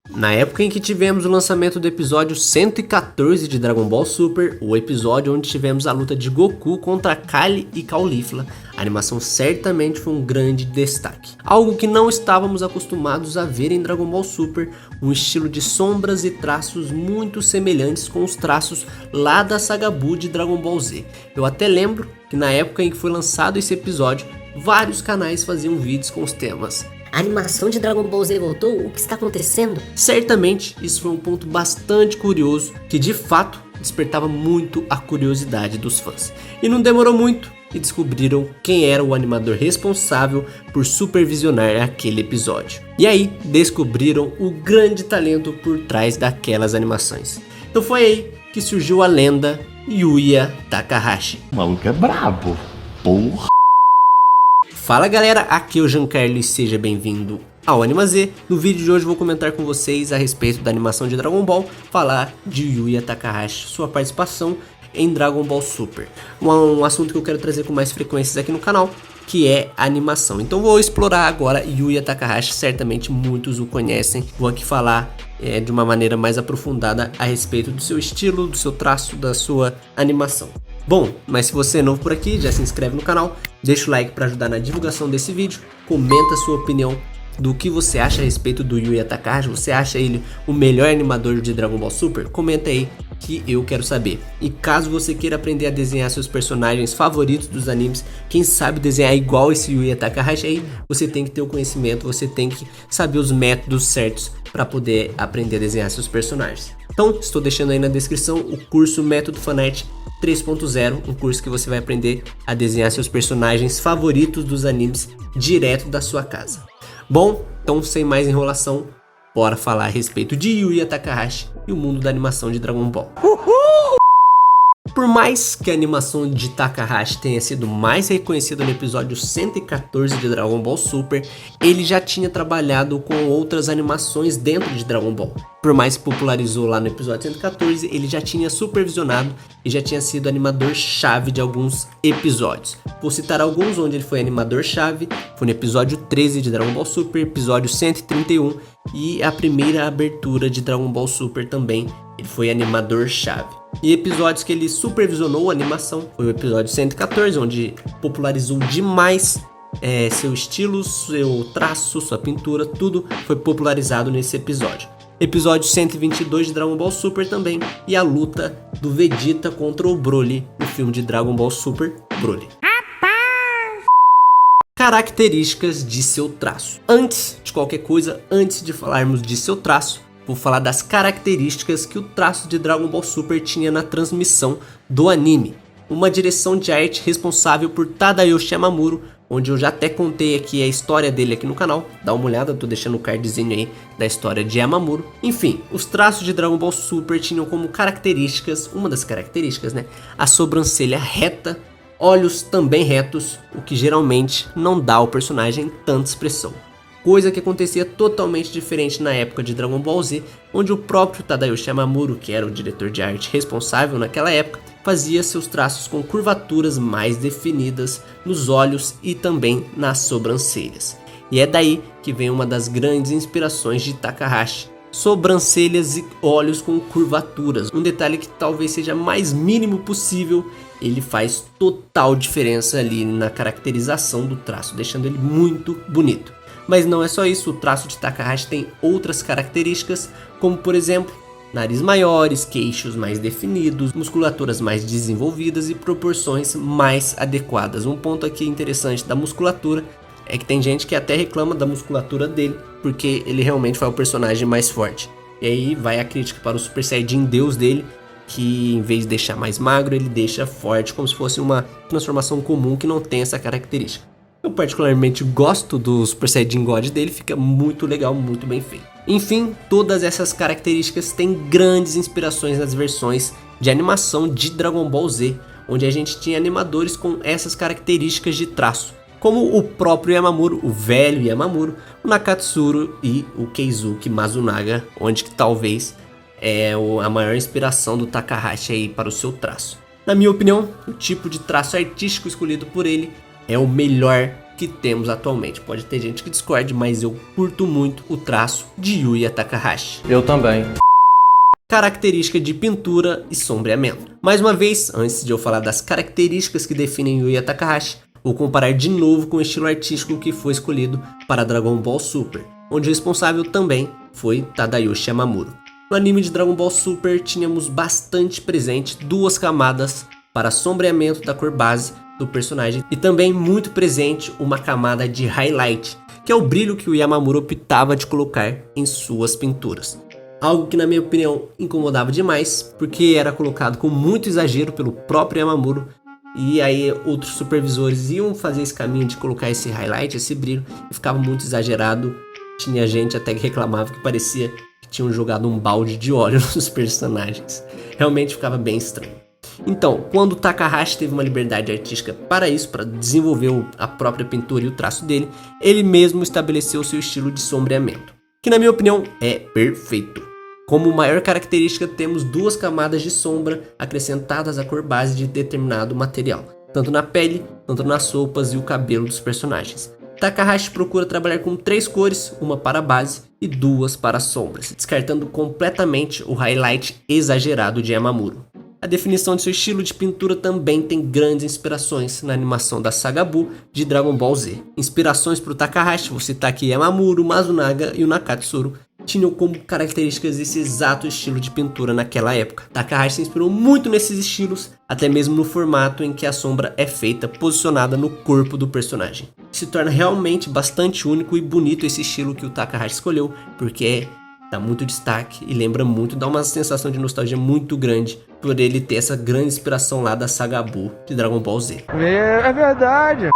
Na época em que tivemos o lançamento do episódio 114 de Dragon Ball Super, o episódio onde tivemos a luta de Goku contra Kali e Caulifla, a animação certamente foi um grande destaque. Algo que não estávamos acostumados a ver em Dragon Ball Super, um estilo de sombras e traços muito semelhantes com os traços lá da saga Buu de Dragon Ball Z. Eu até lembro que na época em que foi lançado esse episódio, vários canais faziam vídeos com os temas: a animação de Dragon Ball Z voltou? O que está acontecendo? Certamente isso foi um ponto bastante curioso que de fato despertava muito a curiosidade dos fãs. E não demorou muito e descobriram quem era o animador responsável por supervisionar aquele episódio. E aí descobriram o grande talento por trás daquelas animações. Então foi aí que surgiu a lenda Yuya Takahashi. O maluco é brabo, porra! Fala galera, aqui é o Giancarlo e seja bem-vindo ao AnimaZ. No vídeo de hoje vou comentar com vocês a respeito da animação de Dragon Ball, falar de Yuya Takahashi, sua participação em Dragon Ball Super. Um assunto que eu quero trazer com mais frequências aqui no canal, que é a animação. Então vou explorar agora Yuya Takahashi, certamente muitos o conhecem. Vou aqui falar de uma maneira mais aprofundada a respeito do seu estilo, do seu traço, da sua animação. Bom, mas se você é novo por aqui, já se inscreve no canal, deixa o like para ajudar na divulgação desse vídeo, comenta a sua opinião do que você acha a respeito do Yuya Takahashi. Você acha ele o melhor animador de Dragon Ball Super? Comenta aí que eu quero saber. E caso você queira aprender a desenhar seus personagens favoritos dos animes, quem sabe desenhar igual esse Yuya Takahashi aí, você tem que ter o conhecimento, você tem que saber os métodos certos para poder aprender a desenhar seus personagens. Então, estou deixando aí na descrição o curso Método Fanart 3.0, um curso que você vai aprender a desenhar seus personagens favoritos dos animes direto da sua casa. Bom, então sem mais enrolação, bora falar a respeito de Yuya Takahashi e o mundo da animação de Dragon Ball. Por mais que a animação de Takahashi tenha sido mais reconhecida no episódio 114 de Dragon Ball Super, ele já tinha trabalhado com outras animações dentro de Dragon Ball. Por mais que popularizou lá no episódio 114, ele já tinha supervisionado e já tinha sido animador-chave de alguns episódios. Vou citar alguns onde ele foi animador-chave. Foi no episódio 13 de Dragon Ball Super, episódio 131 e a primeira abertura de Dragon Ball Super também. Ele foi animador-chave. E episódios que ele supervisionou a animação foi o episódio 114, onde popularizou demais seu estilo, seu traço, sua pintura, tudo foi popularizado nesse episódio. Episódio 122 de Dragon Ball Super também, e a luta do Vegeta contra o Broly no filme de Dragon Ball Super, Broly. Características de seu traço. Antes de qualquer coisa, antes de falarmos de seu traço, vou falar das características que o traço de Dragon Ball Super tinha na transmissão do anime. Uma direção de arte responsável por Tadayoshi Yamamuro, onde eu já até contei aqui a história dele aqui no canal. Dá uma olhada, tô deixando o cardzinho aí da história de Yamamuro. Enfim, os traços de Dragon Ball Super tinham como características, uma das características, a sobrancelha reta, olhos também retos, o que geralmente não dá ao personagem tanta expressão. Coisa que acontecia totalmente diferente na época de Dragon Ball Z, onde o próprio Tadayoshi Yamamuro, que era o diretor de arte responsável naquela época, fazia seus traços com curvaturas mais definidas nos olhos e também nas sobrancelhas. E é daí que vem uma das grandes inspirações de Takahashi: sobrancelhas e olhos com curvaturas. Um detalhe que talvez seja mais mínimo possível, ele faz total diferença ali na caracterização do traço, deixando ele muito bonito. Mas não é só isso, o traço de Takahashi tem outras características, como por exemplo, nariz maiores, queixos mais definidos, musculaturas mais desenvolvidas e proporções mais adequadas. Um ponto aqui interessante da musculatura é que tem gente que até reclama da musculatura dele, porque ele realmente foi o personagem mais forte. E aí vai a crítica para o Super Saiyajin Deus dele, que em vez de deixar mais magro, ele deixa forte, como se fosse uma transformação comum que não tem essa característica. Eu particularmente gosto do Super Saiyajin God dele, fica muito legal, muito bem feito. Enfim, todas essas características têm grandes inspirações nas versões de animação de Dragon Ball Z, onde a gente tinha animadores com essas características de traço, como o próprio Yamamuro, o velho Yamamuro, o Nakatsuru e o Keizuki Mazunaga, onde que talvez é a maior inspiração do Takahashi aí para o seu traço. Na minha opinião, o tipo de traço artístico escolhido por ele é o melhor que temos atualmente. Pode ter gente que discorde, mas eu curto muito o traço de Yuya Takahashi. Eu também. Característica de pintura e sombreamento. Mais uma vez, antes de eu falar das características que definem Yuya Takahashi, vou comparar de novo com o estilo artístico que foi escolhido para Dragon Ball Super, onde o responsável também foi Tadayoshi Yamamuro. No anime de Dragon Ball Super tínhamos bastante presente 2 camadas para sombreamento da cor base do personagem e também muito presente uma camada de highlight, que é o brilho que o Yamamuro optava de colocar em suas pinturas. Algo que na minha opinião incomodava demais, porque era colocado com muito exagero pelo próprio Yamamuro, e aí outros supervisores iam fazer esse caminho de colocar esse highlight, esse brilho, e ficava muito exagerado. Tinha gente até que reclamava que parecia que tinham jogado um balde de óleo nos personagens. Realmente ficava bem estranho. Então, quando Takahashi teve uma liberdade artística para isso, para desenvolver a própria pintura e o traço dele, ele mesmo estabeleceu seu estilo de sombreamento, que na minha opinião é perfeito. Como maior característica, temos 2 camadas de sombra acrescentadas à cor base de determinado material, tanto na pele, quanto nas roupas e o cabelo dos personagens. Takahashi procura trabalhar com 3 cores, uma para a base e 2 para as sombras, descartando completamente o highlight exagerado de Yamamuro. A definição de seu estilo de pintura também tem grandes inspirações na animação da saga Buu de Dragon Ball Z. Inspirações para o Takahashi, vou citar aqui Yamamuro, Masunaga e o Nakatsuru, tinham como características esse exato estilo de pintura naquela época. Takahashi se inspirou muito nesses estilos, até mesmo no formato em que a sombra é feita posicionada no corpo do personagem. Se torna realmente bastante único e bonito esse estilo que o Takahashi escolheu, porque dá muito destaque e lembra muito, dá uma sensação de nostalgia muito grande por ele ter essa grande inspiração lá da saga Buu de Dragon Ball Z. É verdade.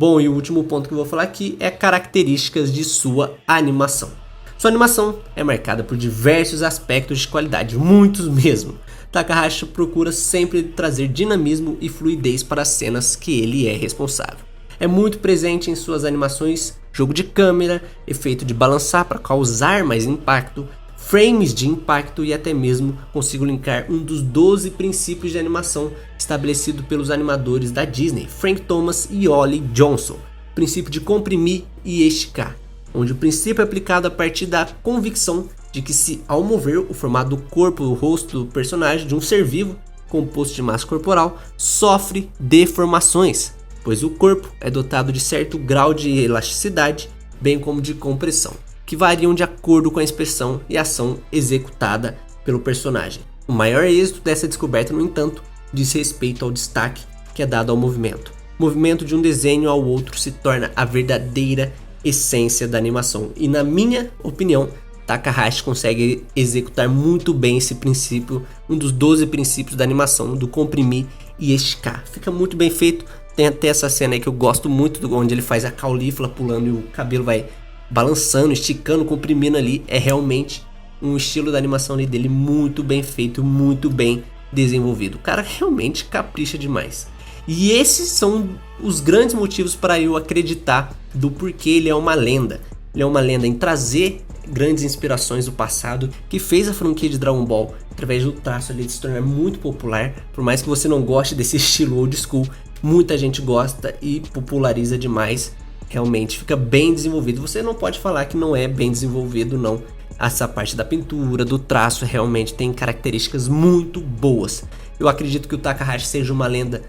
Bom, e o último ponto que eu vou falar aqui é características de sua animação. Sua animação é marcada por diversos aspectos de qualidade, muitos mesmo. Takahashi procura sempre trazer dinamismo e fluidez para as cenas que ele é responsável. É muito presente em suas animações, jogo de câmera, efeito de balançar para causar mais impacto, frames de impacto e até mesmo consigo linkar um dos 12 princípios de animação estabelecido pelos animadores da Disney, Frank Thomas e Ollie Johnson, princípio de comprimir e esticar, onde o princípio é aplicado a partir da convicção de que se ao mover o formato do corpo ou rosto do personagem de um ser vivo, composto de massa corporal, sofre deformações, pois o corpo é dotado de certo grau de elasticidade, bem como de compressão, que variam de acordo com a expressão e ação executada pelo personagem. O maior êxito dessa descoberta, no entanto, diz respeito ao destaque que é dado ao movimento. O movimento de um desenho ao outro se torna a verdadeira essência da animação, e na minha opinião, Takahashi consegue executar muito bem esse princípio, um dos 12 princípios da animação, do comprimir e esticar. Fica muito bem feito. Tem até essa cena aí que eu gosto muito, onde ele faz a caulífla pulando e o cabelo vai balançando, esticando, comprimindo ali. É realmente um estilo da animação ali dele muito bem feito, muito bem desenvolvido. O cara realmente capricha demais. E esses são os grandes motivos para eu acreditar do porquê ele é uma lenda. Ele é uma lenda em trazer grandes inspirações do passado, que fez a franquia de Dragon Ball, através do traço ali, de se tornar muito popular. Por mais que você não goste desse estilo old school, muita gente gosta e populariza demais. Realmente fica bem desenvolvido. Você não pode falar que não é bem desenvolvido, não. Essa parte da pintura, do traço, realmente tem características muito boas. Eu acredito que o Takahashi seja uma lenda.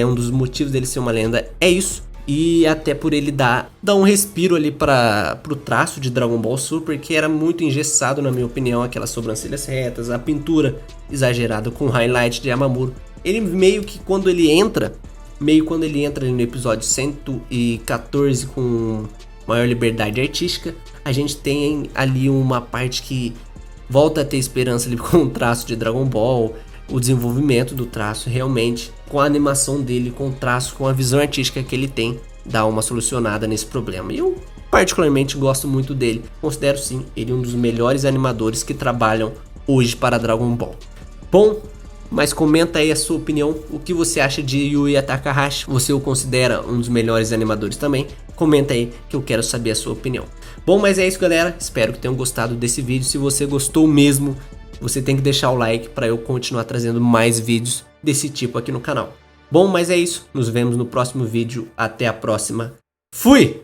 Um dos motivos dele ser uma lenda é isso. E até por ele dar um respiro ali para pro traço de Dragon Ball Super, que era muito engessado, na minha opinião, aquelas sobrancelhas retas, a pintura exagerada com highlight de Yamamuro. Ele meio que quando ele entra ali no episódio 114 com maior liberdade artística, a gente tem ali uma parte que volta a ter esperança ali com o traço de Dragon Ball, o desenvolvimento do traço realmente, com a animação dele, com o traço, com a visão artística que ele tem, dá uma solucionada nesse problema. E eu particularmente gosto muito dele, considero sim ele um dos melhores animadores que trabalham hoje para Dragon Ball. Bom, mas comenta aí a sua opinião, o que você acha de Yuya Takahashi, você o considera um dos melhores animadores também? Comenta aí que eu quero saber a sua opinião. Bom, mas é isso galera, espero que tenham gostado desse vídeo. Se você gostou mesmo, você tem que deixar o like para eu continuar trazendo mais vídeos desse tipo aqui no canal. Bom, mas é isso, nos vemos no próximo vídeo, até a próxima Fui!